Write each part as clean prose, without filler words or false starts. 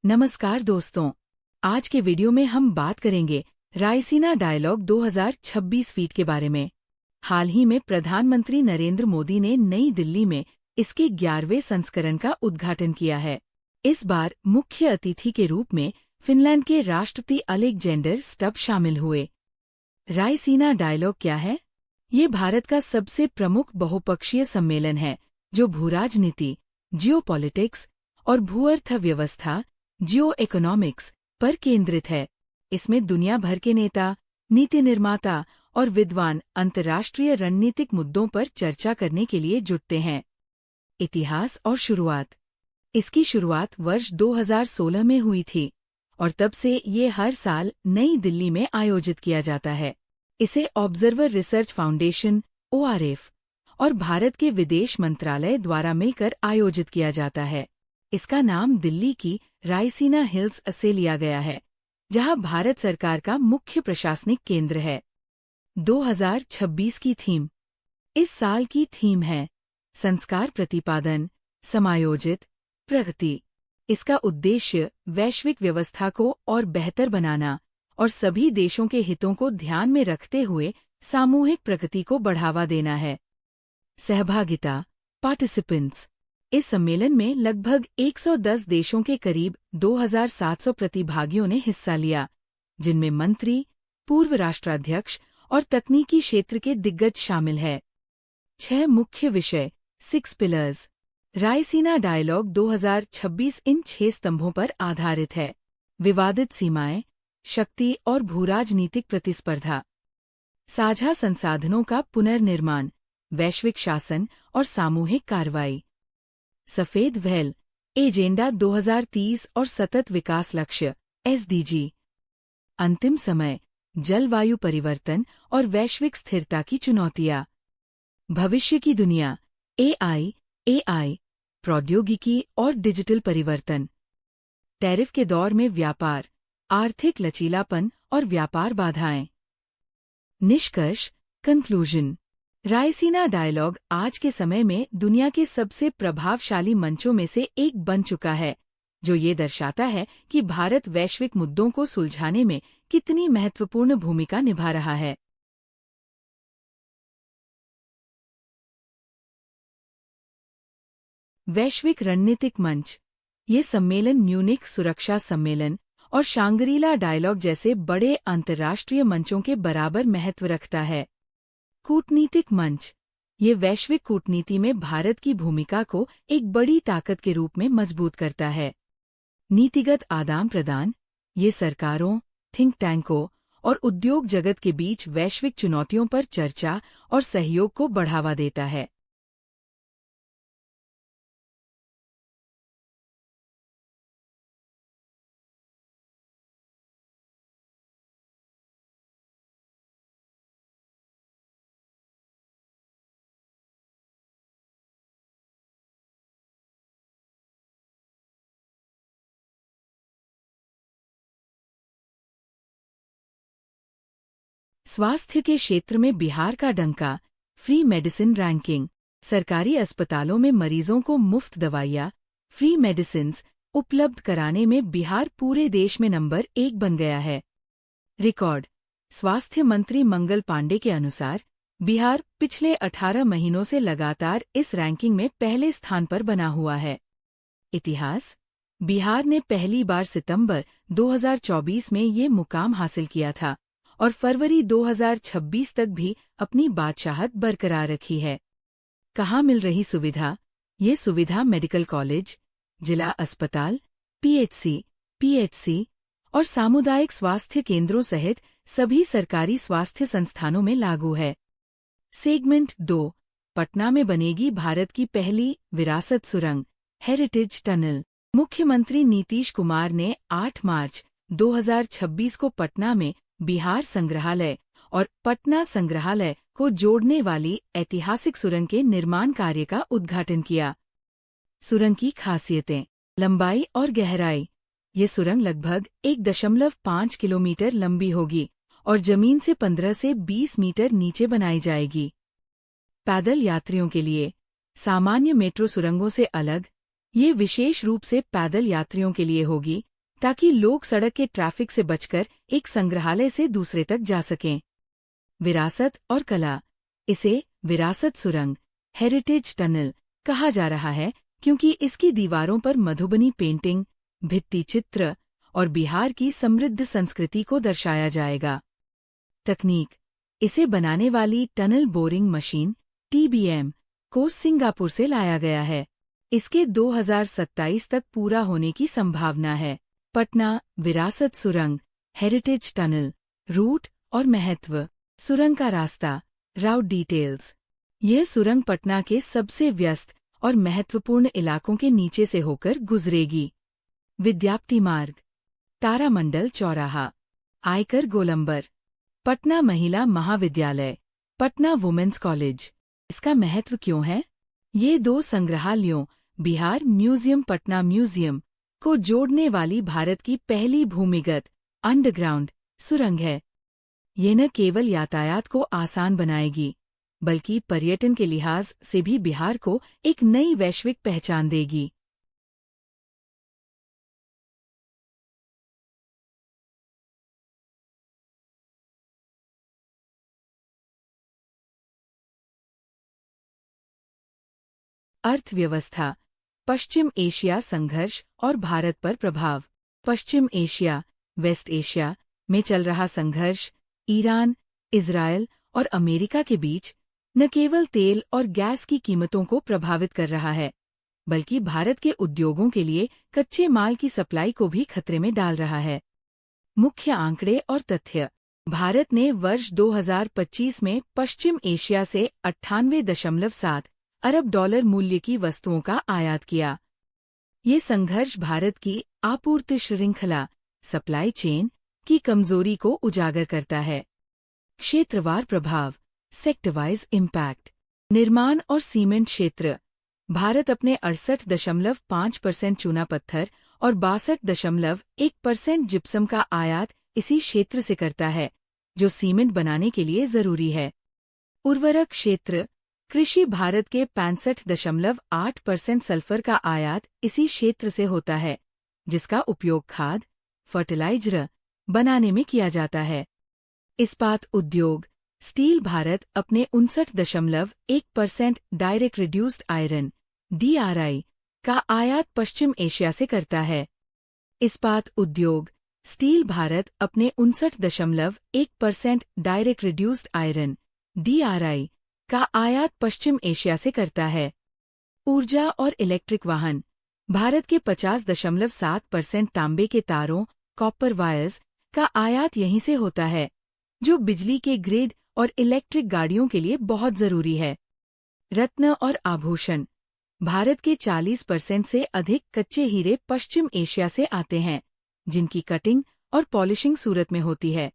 नमस्कार दोस्तों, आज के वीडियो में हम बात करेंगे रायसीना डायलॉग 2026 फीट के बारे में। हाल ही में प्रधानमंत्री नरेंद्र मोदी ने नई दिल्ली में इसके 11वें संस्करण का उद्घाटन किया है। इस बार मुख्य अतिथि के रूप में फिनलैंड के राष्ट्रपति अलेक्जेंडर स्टब शामिल हुए। रायसीना डायलॉग क्या है? ये भारत का सबसे प्रमुख बहुपक्षीय सम्मेलन है जो भूराजनीति, जियोपॉलिटिक्स और भू-अर्थव्यवस्था जियो इकोनॉमिक्स पर केंद्रित है। इसमें दुनिया भर के नेता, नीति निर्माता और विद्वान अंतर्राष्ट्रीय रणनीतिक मुद्दों पर चर्चा करने के लिए जुटते हैं। इतिहास और शुरुआत। इसकी शुरुआत वर्ष 2016 में हुई थी और तब से ये हर साल नई दिल्ली में आयोजित किया जाता है। इसे ऑब्जर्वर रिसर्च फाउंडेशन (ORF) और भारत के विदेश मंत्रालय द्वारा मिलकर आयोजित किया जाता है। इसका नाम दिल्ली की रायसीना हिल्स से लिया गया है, जहां भारत सरकार का मुख्य प्रशासनिक केंद्र है। 2026 की थीम। इस साल की थीम है संस्कार प्रतिपादन, समायोजित प्रगति। इसका उद्देश्य वैश्विक व्यवस्था को और बेहतर बनाना और सभी देशों के हितों को ध्यान में रखते हुए सामूहिक प्रगति को बढ़ावा देना है। सहभागिता पार्टिसिपेंट्स। इस सम्मेलन में लगभग 110 देशों के करीब 2700 प्रतिभागियों ने हिस्सा लिया, जिनमें मंत्री, पूर्व राष्ट्राध्यक्ष और तकनीकी क्षेत्र के दिग्गज शामिल हैं। 6 मुख्य विषय 6 पिलर्स। रायसीना डायलॉग 2026 इन 6 स्तंभों पर आधारित है। विवादित सीमाएं, शक्ति और भूराजनीतिक प्रतिस्पर्धा, साझा संसाधनों का पुनर्निर्माण, वैश्विक शासन और सामूहिक कार्रवाई। सफेद व्हेल, एजेंडा 2030 और सतत विकास लक्ष्य (SDG). अंतिम समय, जलवायु परिवर्तन और वैश्विक स्थिरता की चुनौतियां। भविष्य की दुनिया, AI, प्रौद्योगिकी और डिजिटल परिवर्तन। टैरिफ के दौर में व्यापार, आर्थिक लचीलापन और व्यापार बाधाएं। निष्कर्ष कंक्लूजन। रायसीना डायलॉग आज के समय में दुनिया के सबसे प्रभावशाली मंचों में से एक बन चुका है, जो ये दर्शाता है कि भारत वैश्विक मुद्दों को सुलझाने में कितनी महत्वपूर्ण भूमिका निभा रहा है। वैश्विक रणनीतिक मंच। ये सम्मेलन म्यूनिख सुरक्षा सम्मेलन और शांग्रीला डायलॉग जैसे बड़े अंतर्राष्ट्रीय मंचों के बराबर महत्व रखता है। कूटनीतिक मंच। ये वैश्विक कूटनीति में भारत की भूमिका को एक बड़ी ताकत के रूप में मजबूत करता है। नीतिगत आदान प्रदान। ये सरकारों, थिंक टैंकों और उद्योग जगत के बीच वैश्विक चुनौतियों पर चर्चा और सहयोग को बढ़ावा देता है। स्वास्थ्य के क्षेत्र में बिहार का डंका। Free medicine ranking. सरकारी अस्पतालों में मरीजों को मुफ्त दवाइयाँ, फ्री मेडिसिन्स उपलब्ध कराने में बिहार पूरे देश में नंबर 1 बन गया है। रिकॉर्ड। स्वास्थ्य मंत्री मंगल पांडे के अनुसार बिहार पिछले 18 महीनों से लगातार इस रैंकिंग में पहले स्थान पर बना हुआ है। इतिहास। बिहार ने पहली बार सितंबर 2024 में ये मुकाम हासिल किया था और फरवरी 2026 तक भी अपनी बादशाहत बरकरार रखी है। कहाँ मिल रही सुविधा? ये सुविधा मेडिकल कॉलेज, जिला अस्पताल, PHC और सामुदायिक स्वास्थ्य केंद्रों सहित सभी सरकारी स्वास्थ्य संस्थानों में लागू है। सेगमेंट 2। पटना में बनेगी भारत की पहली विरासत सुरंग, हेरिटेज टनल। मुख्यमंत्री नीतीश कुमार ने 8 मार्च 2026 को पटना में बिहार संग्रहालय और पटना संग्रहालय को जोड़ने वाली ऐतिहासिक सुरंग के निर्माण कार्य का उद्घाटन किया। सुरंग की खासियतें। लंबाई और गहराई। ये सुरंग लगभग 1.5 किलोमीटर लंबी होगी और जमीन से 15 से 20 मीटर नीचे बनाई जाएगी। पैदल यात्रियों के लिए। सामान्य मेट्रो सुरंगों से अलग, ये विशेष रूप से पैदल यात्रियों के लिए होगी ताकि लोग सड़क के ट्रैफिक से बचकर एक संग्रहालय से दूसरे तक जा सकें। विरासत और कला। इसे विरासत सुरंग, हेरिटेज टनल कहा जा रहा है क्योंकि इसकी दीवारों पर मधुबनी पेंटिंग, भित्ति चित्र और बिहार की समृद्ध संस्कृति को दर्शाया जाएगा। तकनीक। इसे बनाने वाली टनल बोरिंग मशीन TBM को सिंगापुर से लाया गया है। इसके 2027 तक पूरा होने की संभावना है। पटना विरासत सुरंग, हेरिटेज टनल, रूट और महत्व। सुरंग का रास्ता, राउट डिटेल्स। यह सुरंग पटना के सबसे व्यस्त और महत्वपूर्ण इलाकों के नीचे से होकर गुजरेगी। विद्याप्ति मार्ग, तारामंडल चौराहा, आयकर गोलंबर, पटना महिला महाविद्यालय, पटना वुमेन्स कॉलेज। इसका महत्व क्यों है? ये 2 संग्रहालयों बिहार म्यूजियम, पटना म्यूजियम को जोड़ने वाली भारत की पहली भूमिगत अंडरग्राउंड सुरंग है। ये न केवल यातायात को आसान बनाएगी, बल्कि पर्यटन के लिहाज से भी बिहार को एक नई वैश्विक पहचान देगी। अर्थव्यवस्था, पश्चिम एशिया संघर्ष और भारत पर प्रभाव। पश्चिम एशिया, वेस्ट एशिया में चल रहा संघर्ष ईरान, इजरायल और अमेरिका के बीच न केवल तेल और गैस की कीमतों को प्रभावित कर रहा है, बल्कि भारत के उद्योगों के लिए कच्चे माल की सप्लाई को भी खतरे में डाल रहा है। मुख्य आंकड़े और तथ्य। भारत ने वर्ष 2025 में पश्चिम एशिया से 98.7 अरब डॉलर मूल्य की वस्तुओं का आयात किया। ये संघर्ष भारत की आपूर्ति श्रृंखला, सप्लाई चेन की कमजोरी को उजागर करता है। क्षेत्रवार प्रभाव, सेक्टर वाइज इम्पैक्ट। निर्माण और सीमेंट क्षेत्र। भारत अपने 68.5% चूना पत्थर और 62.1% जिप्सम का आयात इसी क्षेत्र से करता है, जो सीमेंट बनाने के लिए जरूरी है। उर्वरक क्षेत्र। कृषि। भारत के 65.8% सल्फर का आयात इसी क्षेत्र से होता है, जिसका उपयोग खाद, फर्टिलाइजर बनाने में किया जाता है। इस्पात उद्योग। स्टील। भारत अपने 59.1% डायरेक्ट रिड्यूस्ड आयरन DRI का आयात पश्चिम एशिया से करता है। इस्पात उद्योग। स्टील। भारत अपने 59.1% डायरेक्ट रिड्यूस्ड आयरन DRI का आयात पश्चिम एशिया से करता है। ऊर्जा और इलेक्ट्रिक वाहन। भारत के 50.7% तांबे के तारों कॉपर वायर्स का आयात यहीं से होता है, जो बिजली के ग्रिड और इलेक्ट्रिक गाड़ियों के लिए बहुत जरूरी है। रत्न और आभूषण। भारत के 40% से अधिक कच्चे हीरे पश्चिम एशिया से आते हैं, जिनकी कटिंग और पॉलिशिंग सूरत में होती है।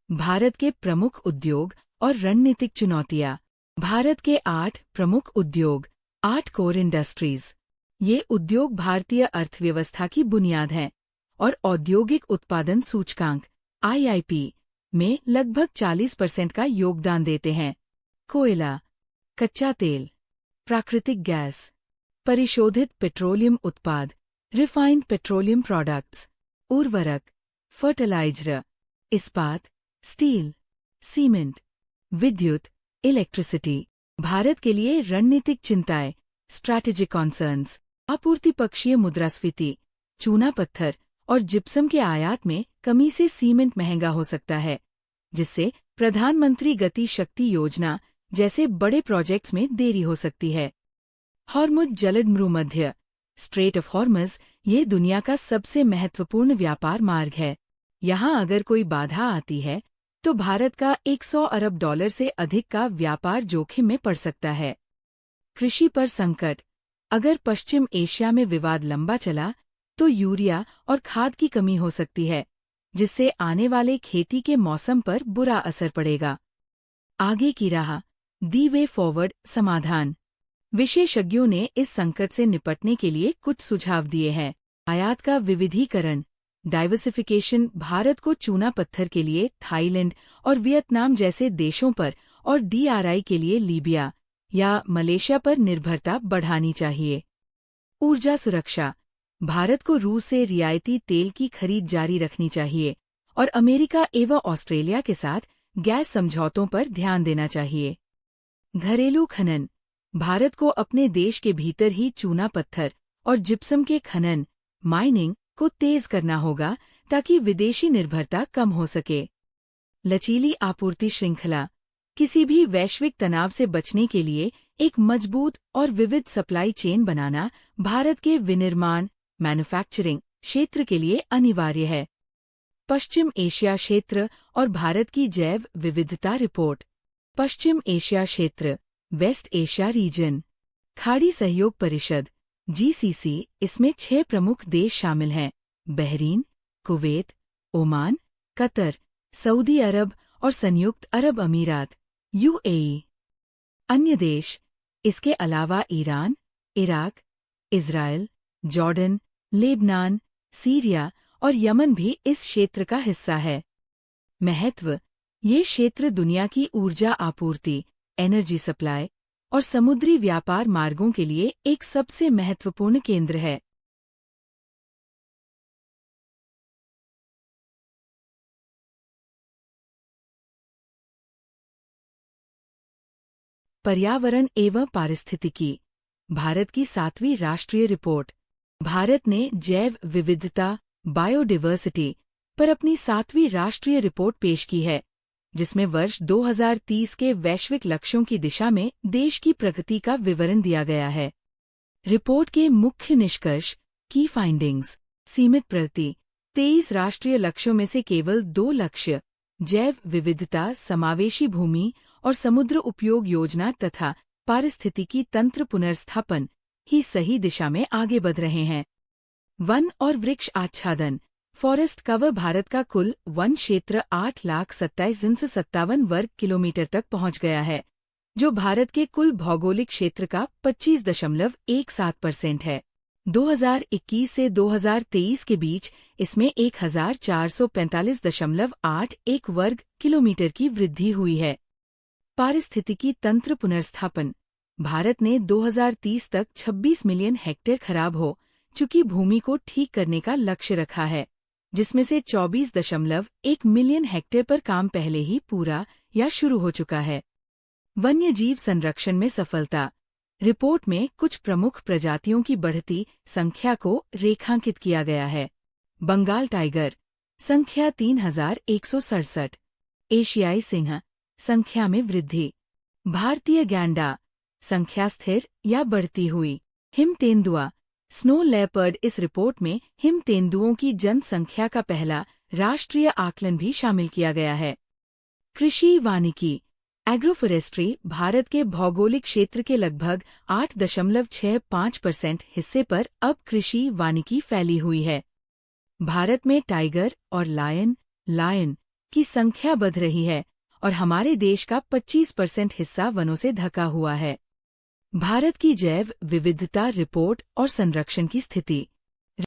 भारत के प्रमुख उद्योग और रणनीतिक चुनौतियां। भारत के 8 प्रमुख उद्योग, 8 कोर इंडस्ट्रीज। ये उद्योग भारतीय अर्थव्यवस्था की बुनियाद हैं और औद्योगिक उत्पादन सूचकांक IIP में लगभग 40% का योगदान देते हैं। कोयला, कच्चा तेल, प्राकृतिक गैस, परिशोधित पेट्रोलियम उत्पाद, रिफाइंड पेट्रोलियम प्रोडक्ट्स, उर्वरक, फर्टिलाइजर, इस्पात, स्टील, सीमेंट, विद्युत, इलेक्ट्रिसिटी। भारत के लिए रणनीतिक चिंताएं, स्ट्रैटेजिक कॉन्सर्न्स। आपूर्ति पक्षीय मुद्रास्फीति। चूना पत्थर और जिप्सम के आयात में कमी से सीमेंट महंगा हो सकता है, जिससे प्रधानमंत्री गति शक्ति योजना जैसे बड़े प्रोजेक्ट्स में देरी हो सकती है। हॉर्मुज जलमध्य स्ट्रेट ऑफ हॉर्मज ये दुनिया का सबसे महत्वपूर्ण व्यापार मार्ग है। यहाँ अगर कोई बाधा आती है तो भारत का 100 अरब डॉलर से अधिक का व्यापार जोखिम में पड़ सकता है। कृषि पर संकट। अगर पश्चिम एशिया में विवाद लंबा चला तो यूरिया और खाद की कमी हो सकती है, जिससे आने वाले खेती के मौसम पर बुरा असर पड़ेगा। आगे की राह, दी वे फॉरवर्ड समाधान। विशेषज्ञों ने इस संकट से निपटने के लिए कुछ सुझाव दिए हैं। आयात का विविधीकरण, डाइवर्सिफिकेशन। भारत को चूना पत्थर के लिए थाईलैंड और वियतनाम जैसे देशों पर और DRI के लिए लीबिया या मलेशिया पर निर्भरता बढ़ानी चाहिए। ऊर्जा सुरक्षा। भारत को रूस से रियायती तेल की खरीद जारी रखनी चाहिए और अमेरिका एवं ऑस्ट्रेलिया के साथ गैस समझौतों पर ध्यान देना चाहिए। घरेलू खनन। भारत को अपने देश के भीतर ही चूना पत्थर और जिप्सम के खनन माइनिंग को तेज करना होगा ताकि विदेशी निर्भरता कम हो सके। लचीली आपूर्ति श्रृंखला। किसी भी वैश्विक तनाव से बचने के लिए एक मजबूत और विविध सप्लाई चेन बनाना भारत के विनिर्माण मैन्युफैक्चरिंग क्षेत्र के लिए अनिवार्य है। पश्चिम एशिया क्षेत्र और भारत की जैव विविधता रिपोर्ट। पश्चिम एशिया क्षेत्र वेस्ट एशिया रीजन। खाड़ी सहयोग परिषद GCC, इसमें 6 प्रमुख देश शामिल हैं: Bahrain, Kuwait, Oman, Qatar, Saudi Arab और संयुक्त अरब अमीरात UAE। अन्य देश इसके अलावा Iran, Iraq, Israel, Jordan, Lebanon, Syria और यमन भी इस क्षेत्र का हिस्सा है। महत्व। ये क्षेत्र दुनिया की ऊर्जा आपूर्ति, एनर्जी सप्लाई और समुद्री व्यापार मार्गों के लिए एक सबसे महत्वपूर्ण केंद्र है। पर्यावरण एवं पारिस्थितिकी। भारत की 7वीं राष्ट्रीय रिपोर्ट। भारत ने जैव विविधता बायोडायवर्सिटी पर अपनी 7वीं राष्ट्रीय रिपोर्ट पेश की है, जिसमें वर्ष 2030 के वैश्विक लक्ष्यों की दिशा में देश की प्रगति का विवरण दिया गया है। रिपोर्ट के मुख्य निष्कर्ष की फाइंडिंग्स। सीमित प्रगति। 23 राष्ट्रीय लक्ष्यों में से केवल 2 लक्ष्य जैव विविधता, समावेशी भूमि और समुद्र उपयोग योजना तथा पारिस्थितिकी तंत्र पुनर्स्थापन ही सही दिशा में आगे बढ़ रहे हैं। वन और वृक्ष आच्छादन। Forest cover. भारत का कुल वन क्षेत्र 8,27,57 वर्ग किलोमीटर तक पहुंच गया है, जो भारत के कुल भौगोलिक क्षेत्र का 25.17% है। 2021 से 2023 के बीच इसमें 1,445.81 वर्ग किलोमीटर की वृद्धि हुई है। पारिस्थितिकी तंत्र पुनर्स्थापन। भारत ने 2030 तक 26 मिलियन हेक्टेयर खराब हो चुकी भूमि को ठीक करने का लक्ष्य रखा है, जिसमें से 24.1 मिलियन हेक्टेयर पर काम पहले ही पूरा या शुरू हो चुका है। वन्य जीव संरक्षण में सफलता। रिपोर्ट में कुछ प्रमुख प्रजातियों की बढ़ती संख्या को रेखांकित किया गया है। बंगाल टाइगर संख्या 3,167। एशियाई सिंह संख्या में वृद्धि। भारतीय गैंडा संख्या स्थिर या बढ़ती हुई। हिम तेंदुआ स्नो लेपर्ड। इस रिपोर्ट में हिम तेंदुओं की जनसंख्या का पहला राष्ट्रीय आकलन भी शामिल किया गया है। कृषि वानिकी एग्रोफॉरेस्ट्री। भारत के भौगोलिक क्षेत्र के लगभग 8.65% हिस्से पर अब कृषि वानिकी फैली हुई है। भारत में टाइगर और लायन की संख्या बढ़ रही है और हमारे देश का 25% हिस्सा वनों से ढका हुआ है। भारत की जैव विविधता रिपोर्ट और संरक्षण की स्थिति।